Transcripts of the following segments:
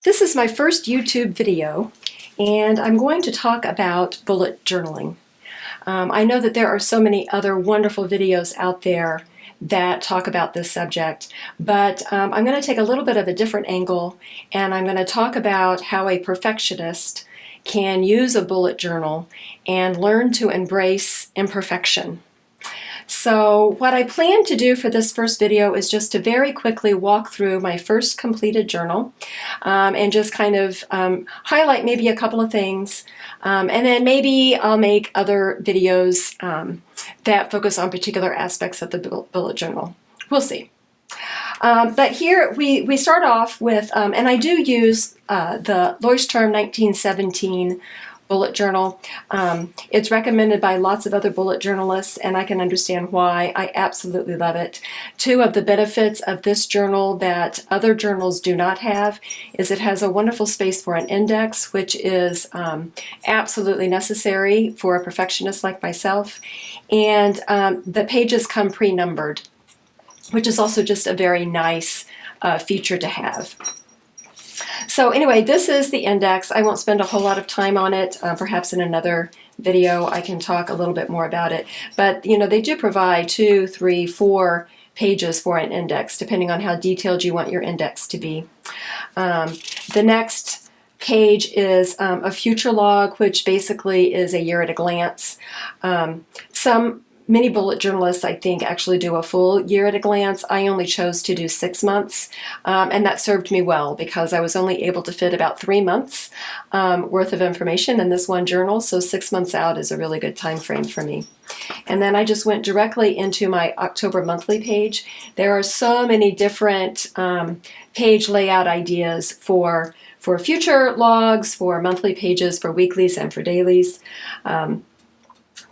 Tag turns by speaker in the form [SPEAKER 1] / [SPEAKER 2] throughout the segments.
[SPEAKER 1] This is my first YouTube video, and I'm going to talk about bullet journaling. I know that there are so many other wonderful videos out there that talk about this subject, but I'm going to take a little bit of a different angle, and I'm going to talk about how a perfectionist can use a bullet journal and learn to embrace imperfection. So what I plan to do for this first video is just to very quickly walk through my first completed journal and just kind of highlight maybe a couple of things, and then maybe I'll make other videos that focus on particular aspects of the bullet journal. We'll see. But here we start off with, and I do use the Leuchtturm 1917 bullet journal. It's recommended by lots of other bullet journalists, and I can understand why. I absolutely love it. Two of the benefits of this journal that other journals do not have is it has a wonderful space for an index, which is absolutely necessary for a perfectionist like myself. And the pages come pre-numbered, which is also just a very nice feature to have. So anyway, this is the index. I won't spend a whole lot of time on it. Perhaps in another video I can talk a little bit more about it. But you know, they do provide 2, 3, 4 pages for an index, depending on how detailed you want your index to be. The next page is a future log, which basically is a year at a glance. Many bullet journalists, I think, actually do a full year at a glance. I only chose to do 6 months, and that served me well because I was only able to fit about 3 months worth of information in this one journal, so 6 months out is a really good time frame for me. And then I just went directly into my October monthly page. There are so many different page layout ideas for future logs, for monthly pages, for weeklies, and for dailies.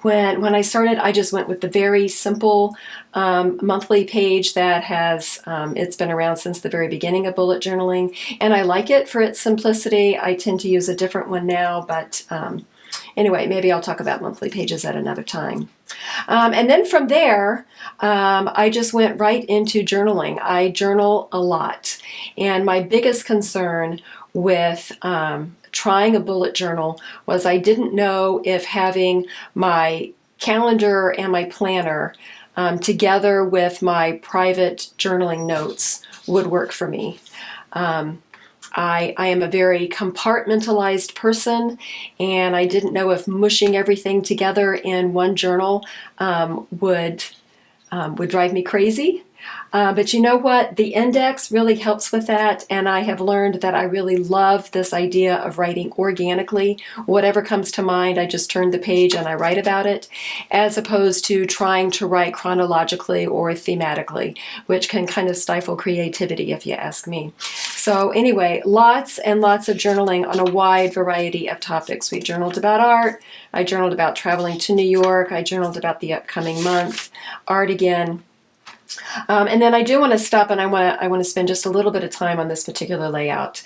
[SPEAKER 1] When I started, I just went with the very simple monthly page that has, it's been around since the very beginning of bullet journaling, and I like it for its simplicity. I tend to use a different one now, but anyway, maybe I'll talk about monthly pages at another time. And then from there, I just went right into journaling. I journal a lot, and my biggest concern with trying a bullet journal was I didn't know if having my calendar and my planner together with my private journaling notes would work for me. I am a very compartmentalized person, and I didn't know if mushing everything together in one journal would drive me crazy. But you know what? The index really helps with that, and I have learned that I really love this idea of writing organically. Whatever comes to mind, I just turn the page and I write about it, as opposed to trying to write chronologically or thematically, which can kind of stifle creativity if you ask me. So anyway, lots and lots of journaling on a wide variety of topics. We journaled about art, I journaled about traveling to New York, I journaled about the upcoming month, art again. And then I do want to stop, and I want to spend just a little bit of time on this particular layout.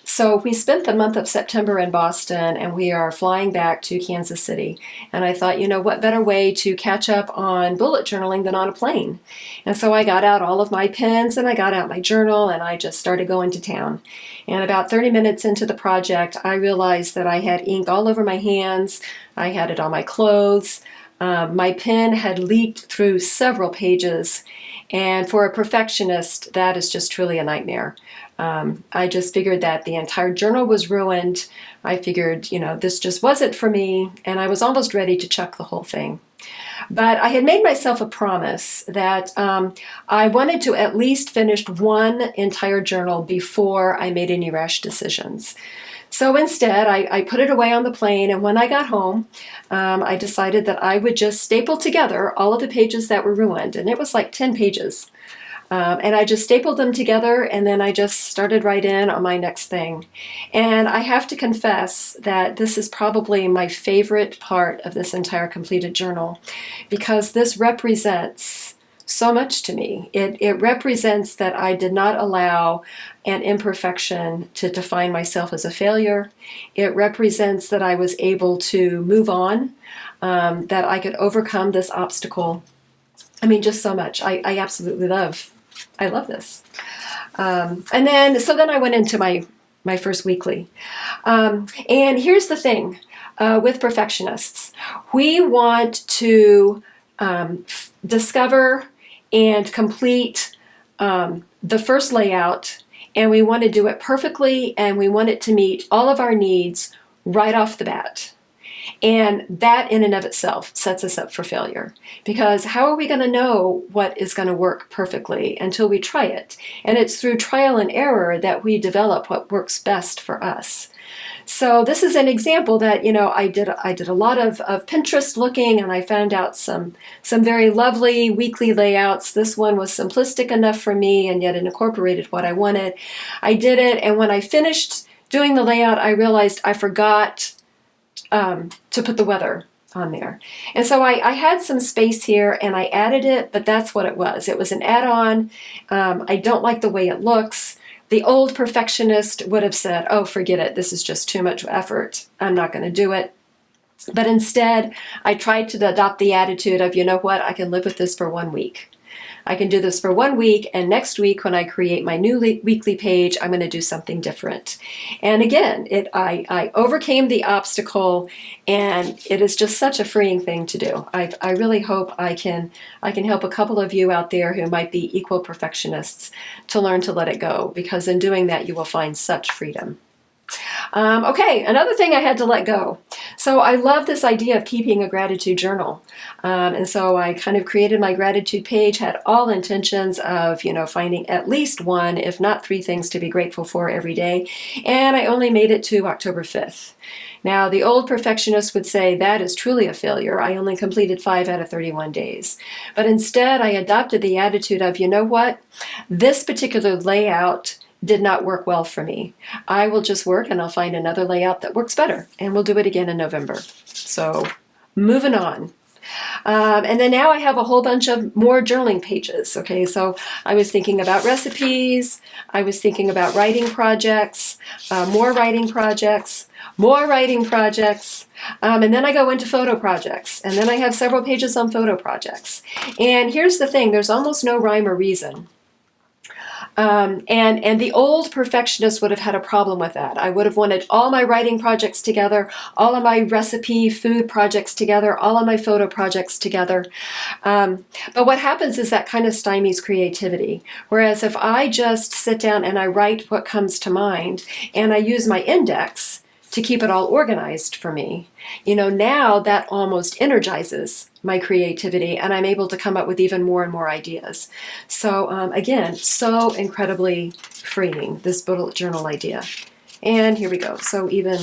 [SPEAKER 1] So we spent the month of September in Boston, and we are flying back to Kansas City. And I thought, you know, what better way to catch up on bullet journaling than on a plane? And so I got out all of my pens, and I got out my journal, and I just started going to town. And about 30 minutes into the project, I realized that I had ink all over my hands. I had it on my clothes. My pen had leaked through several pages, and for a perfectionist, that is just truly a nightmare. I just figured that the entire journal was ruined. I figured, you know, this just wasn't for me, and I was almost ready to chuck the whole thing. But I had made myself a promise that I wanted to at least finish one entire journal before I made any rash decisions. So instead, I put it away on the plane, and when I got home, I decided that I would just staple together all of the pages that were ruined, and it was like 10 pages. And I just stapled them together, and then I just started right in on my next thing. And I have to confess that this is probably my favorite part of this entire completed journal, because this represents so much to me. It represents that I did not allow an imperfection to define myself as a failure. It represents that I was able to move on, that I could overcome this obstacle. I mean, just so much. I absolutely love I love this. And then, so then I went into my first weekly. And here's the thing with perfectionists. We want to discover and complete the first layout, and we want to do it perfectly, and we want it to meet all of our needs right off the bat. And that in and of itself sets us up for failure, because how are we going to know what is going to work perfectly until we try it? And it's through trial and error that we develop what works best for us. So this is an example that, I did a lot of Pinterest looking, and I found out some very lovely weekly layouts. This one was simplistic enough for me, and yet it incorporated what I wanted. I did it, and when I finished doing the layout, I realized I forgot to put the weather on there. And so I had some space here, and I added it, but that's what it was. It was an add-on. I don't like the way it looks. The old perfectionist would have said, oh, forget it. This is just too much effort. I'm not going to do it. But instead, I tried to adopt the attitude of, you know what, I can live with this for 1 week. I can do this for 1 week, and next week when I create my new weekly page, I'm going to do something different. And again, I overcame the obstacle, and it is just such a freeing thing to do. I really hope I can help a couple of you out there who might be equal perfectionists to learn to let it go, because in doing that, you will find such freedom. Okay, another thing I had to let go. So I love this idea of keeping a gratitude journal. And so I kind of created my gratitude page, had all intentions of, finding at least 1, if not 3 things to be grateful for every day. And I only made it to October 5th. Now, the old perfectionist would say that is truly a failure. I only completed 5 out of 31 days. But instead, I adopted the attitude of, you know what? This particular layout did not work well for me. I will just work, and I'll find another layout that works better, and we'll do it again in November. So moving on. And then now I have a whole bunch of more journaling pages. Okay, so I was thinking about recipes, I was thinking about writing projects, more writing projects, and then I go into photo projects, and then I have several pages on photo projects. And here's the thing, there's almost no rhyme or reason. And the old perfectionist would have had a problem with that. I would have wanted all my writing projects together, all of my recipe food projects together, all of my photo projects together. But what happens is that kind of stymies creativity. Whereas if I just sit down and I write what comes to mind, and I use my index to keep it all organized for me, now that almost energizes my creativity, and I'm able to come up with even more and more ideas. So again, so incredibly freeing, this bullet journal idea. And here we go. So even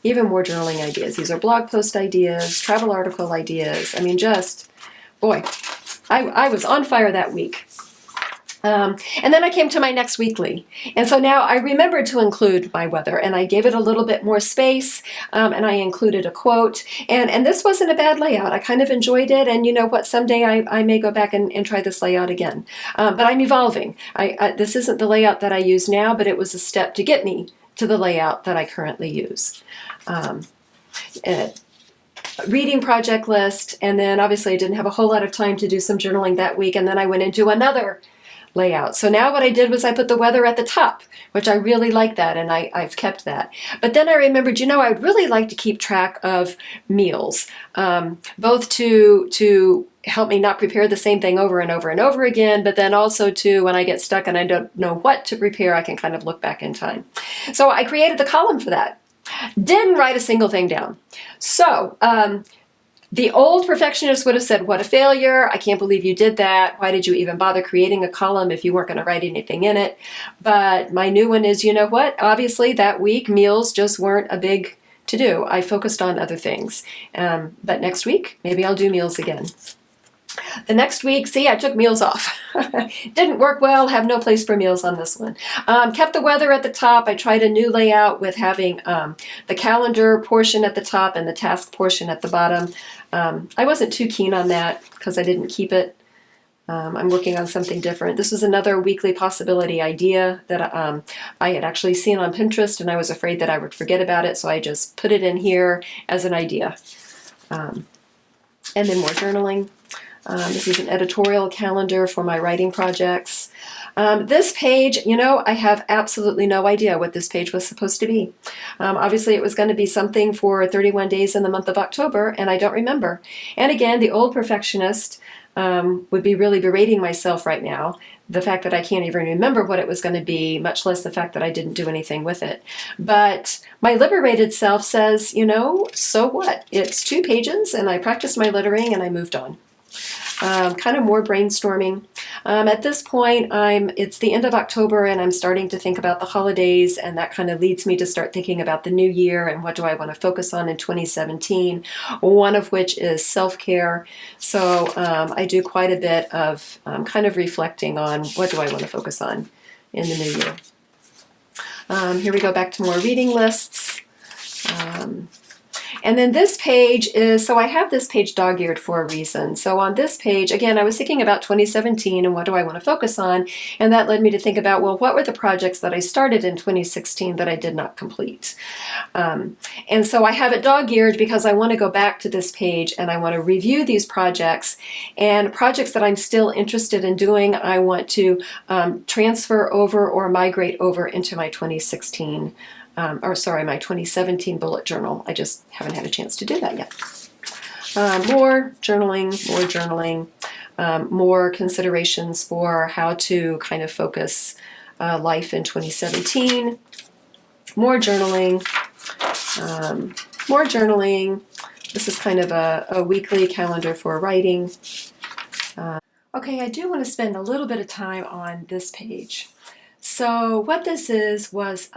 [SPEAKER 1] more journaling ideas. These are blog post ideas, travel article ideas. I mean, boy, I was on fire that week. And then I came to my next weekly. And so now I remembered to include my weather, and I gave it a little bit more space, and I included a quote. And this wasn't a bad layout. I kind of enjoyed it. And you know what? Someday I may go back and try this layout again. But I'm evolving. This isn't the layout that I use now, but it was a step to get me to the layout that I currently use. Reading project list. And then obviously I didn't have a whole lot of time to do some journaling that week. And then I went into another layout. So now what I did was I put the weather at the top, which I really like that, and I've kept that. But then I remembered, I'd really like to keep track of meals, both to help me not prepare the same thing over and over and over again, but then also to, when I get stuck and I don't know what to prepare, I can kind of look back in time. So I created the column for that. Didn't write a single thing down. So the old perfectionist would have said, what a failure. I can't believe you did that. Why did you even bother creating a column if you weren't going to write anything in it? But my new one is, you know what? Obviously that week meals just weren't a big to-do. I focused on other things. But next week, maybe I'll do meals again. The next week, see, I took meals off. Didn't work well, have no place for meals on this one. Kept the weather at the top. I tried a new layout with having the calendar portion at the top and the task portion at the bottom. I wasn't too keen on that because I didn't keep it. I'm working on something different. This was another weekly possibility idea that I had actually seen on Pinterest, and I was afraid that I would forget about it, so I just put it in here as an idea. And then more journaling. This is an editorial calendar for my writing projects. This page, you know, I have absolutely no idea what this page was supposed to be. Obviously, it was going to be something for 31 days in the month of October, and I don't remember. And again, the old perfectionist would be really berating myself right now. The fact that I can't even remember what it was going to be, much less the fact that I didn't do anything with it. But my liberated self says, you know, so what? It's 2 pages, and I practiced my lettering, and I moved on. Kind of more brainstorming. At this point, it's the end of October and I'm starting to think about the holidays, and that kind of leads me to start thinking about the new year and what do I want to focus on in 2017, one of which is self-care. So I do quite a bit of kind of reflecting on what do I want to focus on in the new year. Here we go back to more reading lists. And then this page is, so I have this page dog-eared for a reason. So on this page, again, I was thinking about 2017 and what do I want to focus on? And that led me to think about, well, what were the projects that I started in 2016 that I did not complete? And so I have it dog-eared because I want to go back to this page and I want to review these projects, and projects that I'm still interested in doing, I want to transfer over or migrate over into my 2016 my 2017 bullet journal. I just haven't had a chance to do that yet. More journaling, more considerations for how to kind of focus life in 2017. More journaling. This is kind of a weekly calendar for writing. Okay, I do want to spend a little bit of time on this page. So what this is was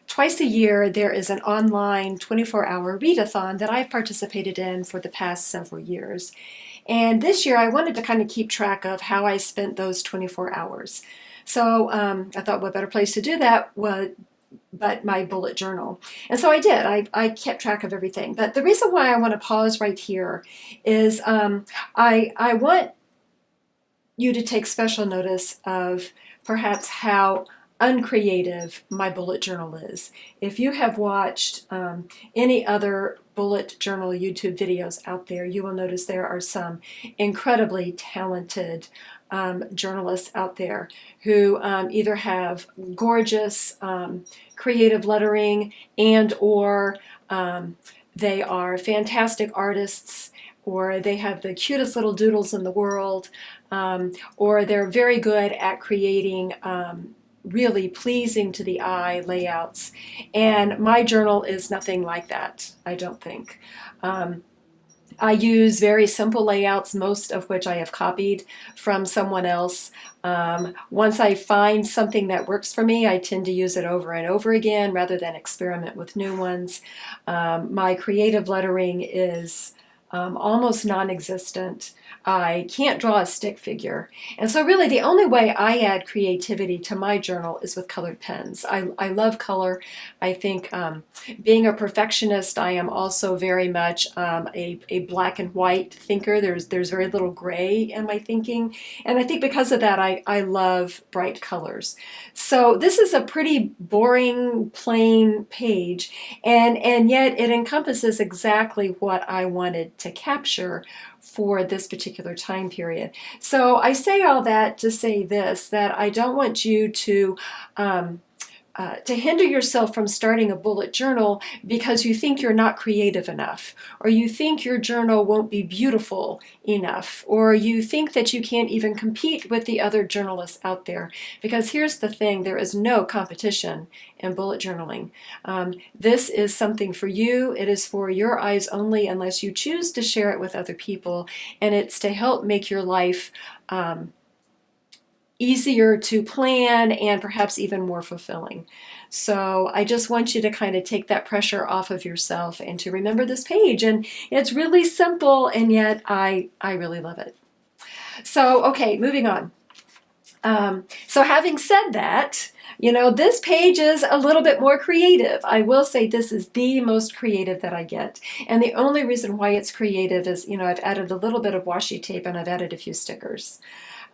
[SPEAKER 1] twice a year, there is an online 24-hour readathon that I've participated in for the past several years. And this year, I wanted to kind of keep track of how I spent those 24 hours. So I thought, what better place to do that but my bullet journal. And so I did. I kept track of everything. But the reason why I want to pause right here is I want you to take special notice of perhaps how uncreative my bullet journal is. If you have watched any other bullet journal YouTube videos out there, you will notice there are some incredibly talented journalists out there who either have gorgeous creative lettering and or they are fantastic artists, or they have the cutest little doodles in the world, or they're very good at creating really pleasing to the eye layouts. And my journal is nothing like that, I don't think. I use very simple layouts, most of which I have copied from someone else. Once I find something that works for me, I tend to use it over and over again rather than experiment with new ones. My creative lettering is almost non-existent. I can't draw a stick figure. And so really the only way I add creativity to my journal is with colored pens. I love color. I think being a perfectionist, I am also very much a black and white thinker. There's very little gray in my thinking. And I think because of that, I love bright colors. So this is a pretty boring, plain page, and yet it encompasses exactly what I wanted to capture for this particular time period. So I say all that to say this, that I don't want you to hinder yourself from starting a bullet journal because you think you're not creative enough, or you think your journal won't be beautiful enough, or you think that you can't even compete with the other journalists out there. Because here's the thing, there is no competition in bullet journaling. This is something for you. It is for your eyes only unless you choose to share it with other people, and it's to help make your life easier to plan and perhaps even more fulfilling. So I just want you to kind of take that pressure off of yourself and to remember this page. And it's really simple, and yet I really love it. So, okay, moving on. So having said that, you know, this page is a little bit more creative. I will say this is the most creative that I get. And the only reason why it's creative is, you know, I've added a little bit of washi tape and I've added a few stickers.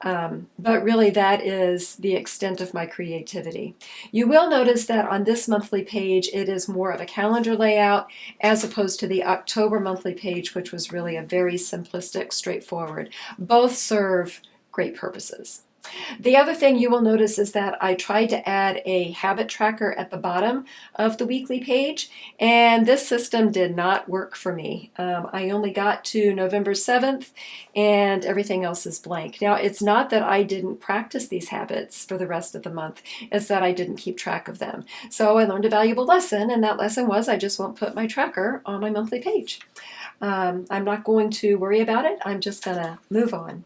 [SPEAKER 1] But really, that is the extent of my creativity. You will notice that on this monthly page, it is more of a calendar layout as opposed to the October monthly page, which was really a very simplistic, straightforward. Both serve great purposes. The other thing you will notice is that I tried to add a habit tracker at the bottom of the weekly page, and this system did not work for me. I only got to November 7th, and everything else is blank. Now, it's not that I didn't practice these habits for the rest of the month, it's that I didn't keep track of them. So I learned a valuable lesson, and that lesson was I just won't put my tracker on my monthly page. I'm not going to worry about it. I'm just going to move on.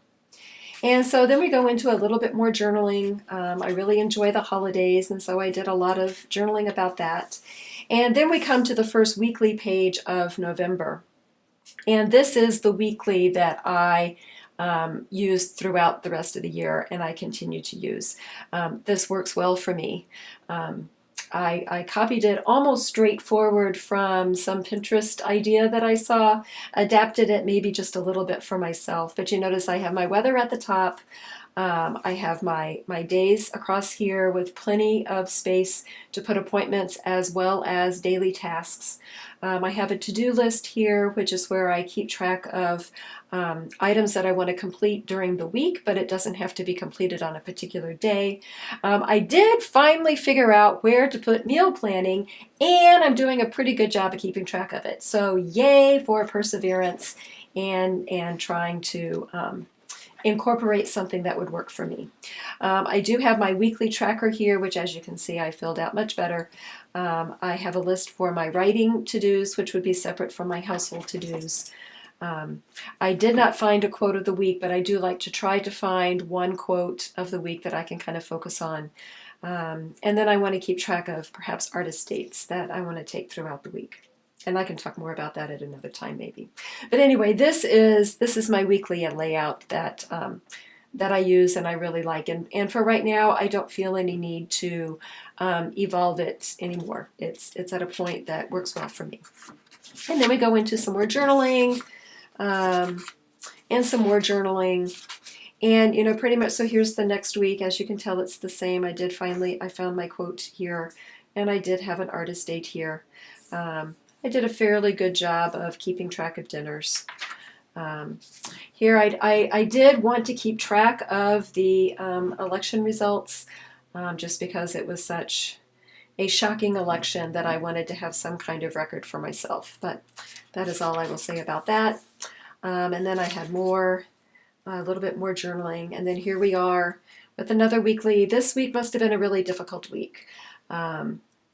[SPEAKER 1] And so then we go into a little bit more journaling. I really enjoy the holidays, and so I did a lot of journaling about that. And then we come to the first weekly page of November. And this is the weekly that I used throughout the rest of the year, and I continue to use. This works well for me. I copied it almost straightforward from some Pinterest idea that I saw, adapted it maybe just a little bit for myself. But you notice I have my weather at the top. I have my days across here with plenty of space to put appointments as well as daily tasks. I have a to-do list here, which is where I keep track of items that I want to complete during the week, but it doesn't have to be completed on a particular day. I did finally figure out where to put meal planning, and I'm doing a pretty good job of keeping track of it. So yay for perseverance and trying to incorporate something that would work for me. I do have my weekly tracker here, which as you can see I filled out much better. I have a list for my writing to-dos, which would be separate from my household to-dos. I did not find a quote of the week, but I do like to try to find one quote of the week that I can kind of focus on. And then I want to keep track of perhaps artist dates that I want to take throughout the week. And I can talk more about that at another time maybe. But anyway, this is my weekly layout that I use and I really like. And for right now, I don't feel any need to evolve it anymore. It's at a point that works well for me. And then we go into some more journaling and some more journaling. And, you know, pretty much, so here's the next week. As you can tell, it's the same. I found my quote here, and I did have an artist date here. I did a fairly good job of keeping track of dinners. Here I did want to keep track of the election results just because it was such a shocking election that I wanted to have some kind of record for myself. But that is all I will say about that. And then I had a little bit more journaling. And then here we are with another weekly. This week must have been a really difficult week.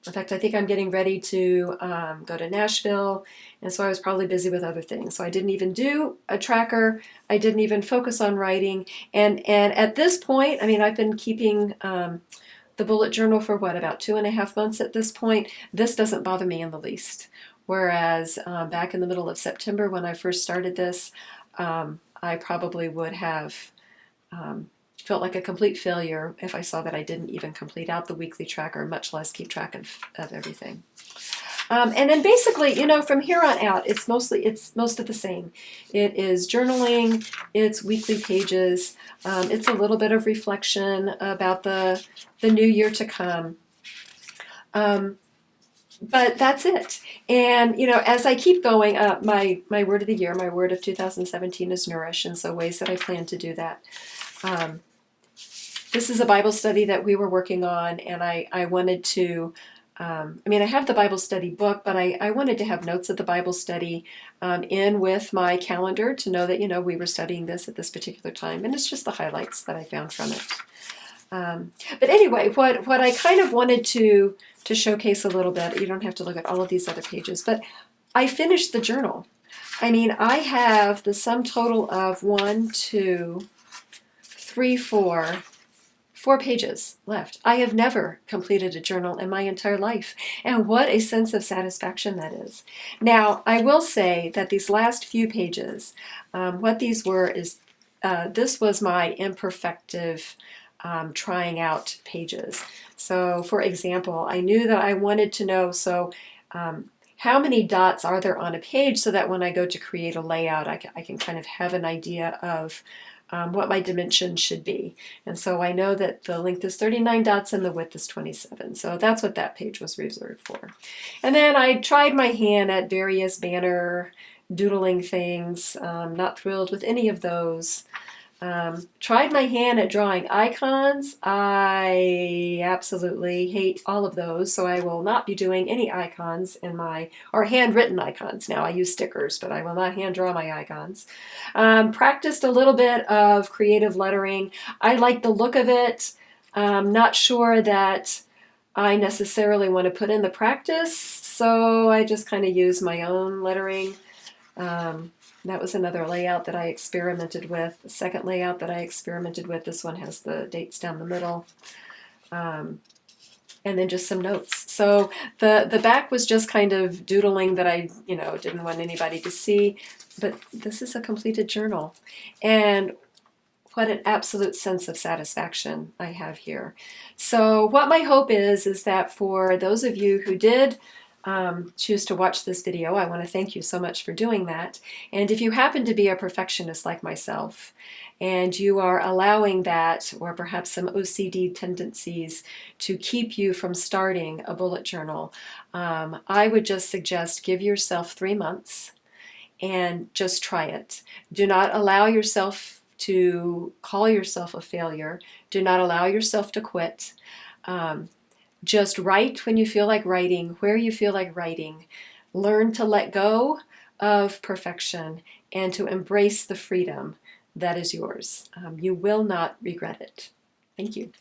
[SPEAKER 1] In fact, I think I'm getting ready to go to Nashville, and so I was probably busy with other things. So I didn't even do a tracker. I didn't even focus on writing. And at this point, I mean, I've been keeping the bullet journal for what, about 2.5 months at this point. This doesn't bother me in the least. Whereas back in the middle of September when I first started this, I probably would have felt like a complete failure if I saw that I didn't even complete out the weekly tracker, much less keep track of everything. And then basically, you know, from here on out, it's most of the same. It is journaling, it's weekly pages, it's a little bit of reflection about the new year to come. But that's it. And, you know, as I keep going, my word of the year, my word of 2017 is nourish, and so ways that I plan to do that. This is a Bible study that we were working on, and I wanted to, I have the Bible study book, but I wanted to have notes of the Bible study in with my calendar to know that, you know, we were studying this at this particular time, and it's just the highlights that I found from it. But anyway, what I kind of wanted to showcase a little bit, you don't have to look at all of these other pages, but I finished the journal. I mean, I have the sum total of 1, 2, 3, 4 pages left. I have never completed a journal in my entire life, and what a sense of satisfaction that is. Now, I will say that these last few pages, what these were is, this was my imperfective trying out pages. So, for example, I knew that I wanted to know, how many dots are there on a page so that when I go to create a layout, I can kind of have an idea of what my dimensions should be. And so I know that the length is 39 dots and the width is 27. So that's what that page was reserved for. And then I tried my hand at various banner doodling things. Not thrilled with any of those. Tried my hand at drawing icons. I absolutely hate all of those, so I will not be doing any icons in my, or handwritten icons now. I use stickers, but I will not hand draw my icons. Practiced a little bit of creative lettering. I like the look of it. Not sure that I necessarily want to put in the practice, so I just kind of use my own lettering. That was another layout that I experimented with. The second layout that I experimented with, this one has the dates down the middle. And then just some notes. So the back was just kind of doodling that I, didn't want anybody to see. But this is a completed journal. And what an absolute sense of satisfaction I have here. So what my hope is that for those of you who did choose to watch this video, I want to thank you so much for doing that. And if you happen to be a perfectionist like myself, and you are allowing that, or perhaps some OCD tendencies, to keep you from starting a bullet journal, I would just suggest give yourself 3 months and just try it. Do not allow yourself to call yourself a failure. Do not allow yourself to quit. Just write when you feel like writing, where you feel like writing. Learn to let go of perfection and to embrace the freedom that is yours. You will not regret it. Thank you.